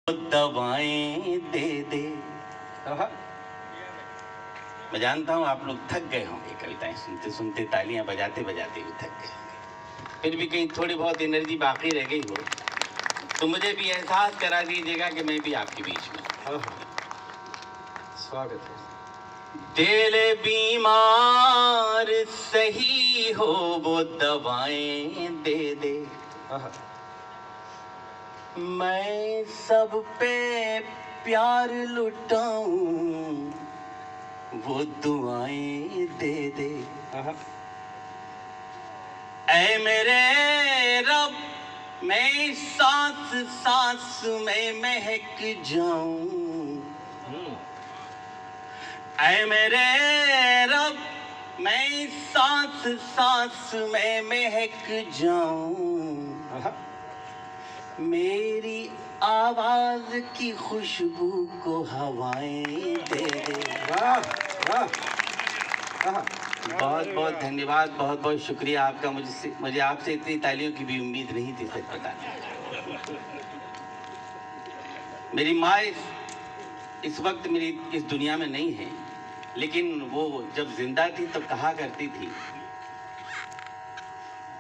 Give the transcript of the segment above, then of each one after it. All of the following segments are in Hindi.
दवाएं दे दे। मैं जानता हूँ आप लोग थक गए होंगे कविताएं सुनते सुनते, तालियां बजाते बजाते भी थक गए होंगे। फिर भी कहीं थोड़ी बहुत एनर्जी बाकी रह गई हो तो मुझे भी एहसास करा दीजिएगा कि मैं भी आपके बीच में। स्वागत है। दिल बीमार सही हो वो दवाएं दे दे। मैं सब पे प्यार लुटाऊं वो दुआएं दे दे। ऐ मेरे रब मैं सांस सांस में महक जाऊं। ऐ मेरे रब मैं सांस सांस में महक जाऊं। मेरी आवाज की खुशबू को हवाएं दे दे। बहुत बहुत धन्यवाद, बहुत बहुत शुक्रिया आपका। मुझे आपसे इतनी तालियों की भी उम्मीद नहीं थी, सच बता। मेरी माँ इस वक्त मेरी इस दुनिया में नहीं है, लेकिन वो जब जिंदा थी तब कहा करती थी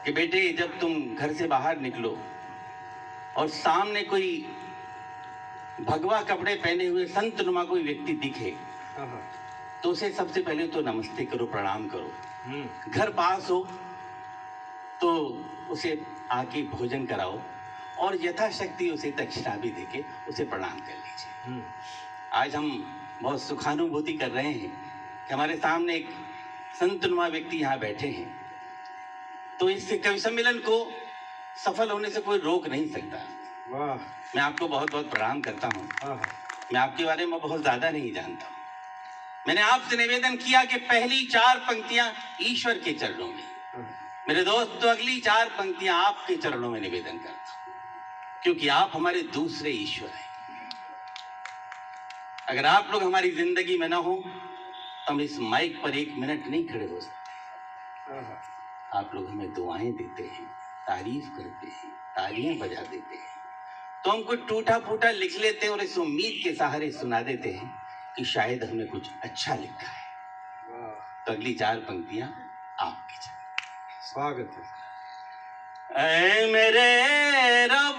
कि बेटे जब तुम घर से बाहर निकलो और सामने कोई भगवा कपड़े पहने हुए संत नुमा कोई व्यक्ति दिखे तो उसे सबसे पहले तो नमस्ते करो, प्रणाम करो। घर पास हो तो उसे आके भोजन कराओ और यथाशक्ति उसे दक्षिणा भी देके उसे प्रणाम कर लीजिए। आज हम बहुत सुखानुभूति कर रहे हैं कि हमारे सामने एक संत नुमा व्यक्ति यहाँ बैठे हैं, तो इस कवि सम्मेलन को सफल होने से कोई रोक नहीं सकता। वाह, मैं आपको बहुत बहुत प्रणाम करता हूँ। मैं आपके बारे में बहुत ज्यादा नहीं जानता हूँ। मैंने आपसे निवेदन किया कि पहली 4 पंक्तियां ईश्वर के चरणों में, मेरे दोस्त, तो अगली 4 पंक्तियां आपके चरणों में निवेदन करता हूं, क्योंकि आप हमारे दूसरे ईश्वर हैं। अगर आप लोग हमारी जिंदगी में ना हो तो हम इस माइक पर 1 मिनट नहीं खड़े हो सकते। आप लोग हमें दुआएं देते हैं, तारीफ करते हैं, तालियां बजा देते हैं, तो हम कुछ टूटा फूटा लिख लेते हैं और इस उम्मीद के सहारे सुना देते हैं कि शायद हमने कुछ अच्छा लिखा है। तो अगली 4 पंक्तियां आपकी चरण। स्वागत है। ऐ मेरे रब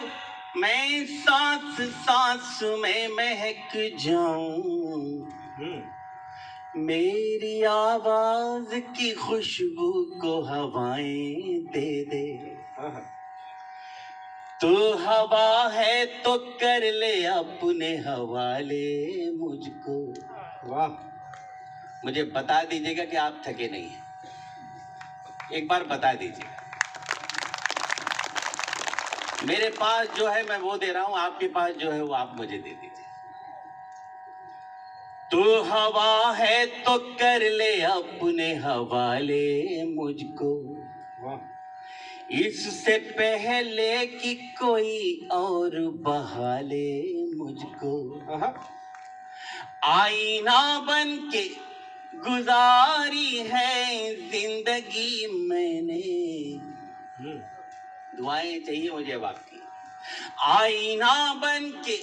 मैं सांस सांस में महक जाऊं। मेरी आवाज की खुशबू को हवाएं दे दे। तू हवा है तो कर ले अपने हवाले मुझको। वाह, मुझे बता दीजिएगा कि आप थके नहीं हैं, एक बार बता दीजिए। मेरे पास जो है मैं वो दे रहा हूं, आपके पास जो है वो आप मुझे दे दीजिए। तू हवा है तो कर ले अपने हवाले मुझको। वाह, इससे पहले कि कोई और बहा ले मुझको। आईना बन के गुजारी है जिंदगी मैंने। दुआएं चाहिए मुझे अब आपकी। आईना बन के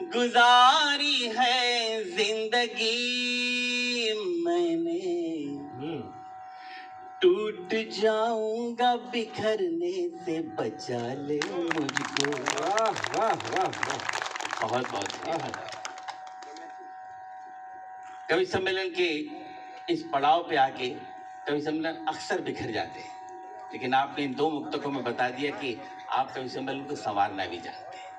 गुजारी है जिंदगी मैंने। टूट जाऊंगा बिखरने से बचा ले मुझको। वाह, वाह, वाह, वाह। बहुत बहुत कवि सम्मेलन के इस पड़ाव पे आके कवि सम्मेलन अक्सर बिखर जाते हैं, लेकिन आपने इन 2 मुक्तकों में बता दिया कि आप कवि सम्मेलन को संवारना भी जानते हैं।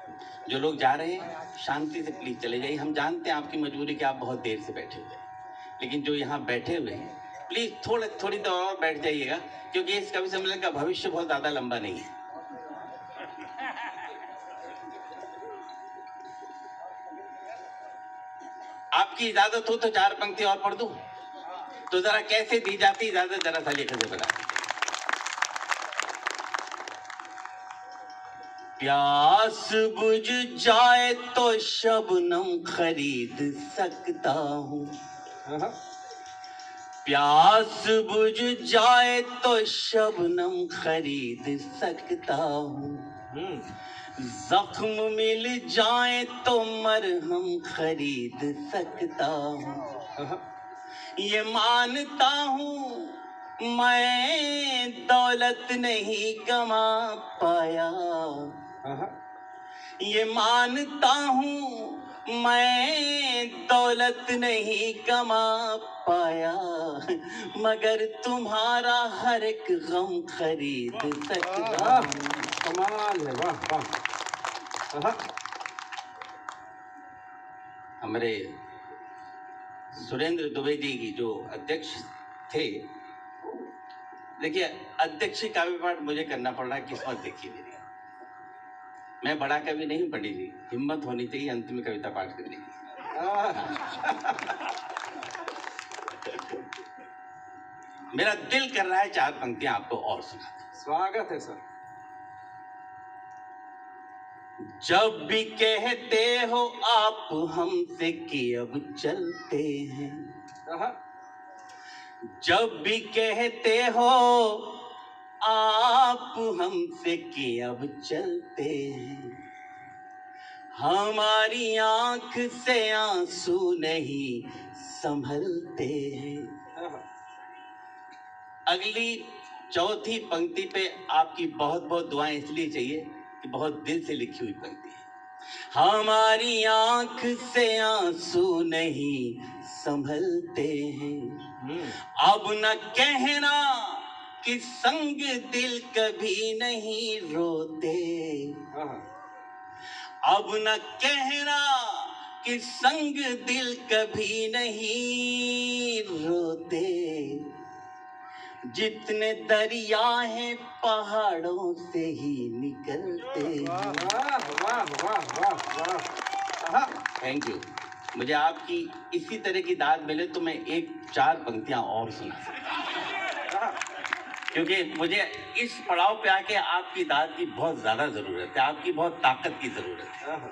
जो लोग जा रहे हैं शांति से प्लीज चले जाइए। हम जानते हैं आपकी मजबूरी कि आप बहुत देर से बैठे हुए हैं, लेकिन जो यहाँ बैठे हुए हैं प्लीज थोड़ी देर और बैठ जाइएगा, क्योंकि इस कवि सम्मेलन का भविष्य बहुत ज्यादा लंबा नहीं है। आपकी इजाजत हो तो 4 पंक्ति और पढ़ दूं? तो जरा कैसे दी जाती इजाजत, जरा सा लेकर से बता। प्यास बुझ जाए तो शबनम खरीद सकता हूँ। प्यास बुझ जाए तो शबनम खरीद सकता हूँ। जख्म मिल जाए तो मरहम खरीद सकता हूँ, आहा, ये मानता हूँ मैं दौलत नहीं कमा पाया, आहा, ये मानता हूँ मैं दौलत नहीं कमा पाया, मगर तुम्हारा हर एक गम खरीद सकता वाह, हूँ। कमाल है, वाह वाह। आहा, हमारे सुरेंद्र दुबे जी की जो अध्यक्ष थे, देखिए अध्यक्ष का काव्य पाठ मुझे करना पड़ रहा है, किस्मत देखिए मेरी। मैं बड़ा कवि नहीं पंडित जी, हिम्मत होनी चाहिए अंत में कविता पाठ करने की। आहा, मेरा दिल कर रहा है 4 पंक्तियां आपको और सुना दूं। स्वागत है सर। जब भी कहते हो आप हमसे कि अब चलते हैं, आहा, जब भी कहते हो आप हमसे कि अब चलते हैं, हमारी आंख से आंसू नहीं संभलते हैं। आहा, अगली चौथी पंक्ति पे आपकी बहुत बहुत दुआएं इसलिए चाहिए कि बहुत दिल से लिखी हुई पंक्ति है। हमारी आंख से आंसू नहीं संभलते हैं, अब न कहना कि संग दिल कभी नहीं रोते, आहा, अब न कहना कि संग दिल कभी नहीं रोते, जितने दरिया हैं पहाड़ों से ही निकलते हैं। वाह वाह वाह वाह वाह। आहा, थैंक यू। मुझे आपकी इसी तरह की दाद मिले तो मैं 4 पंक्तियां और सुना सकता हूं, आहा, क्योंकि मुझे इस पड़ाव पे आके आपकी दाद की बहुत ज्यादा जरूरत है, आपकी बहुत ताकत की जरूरत है। आहा।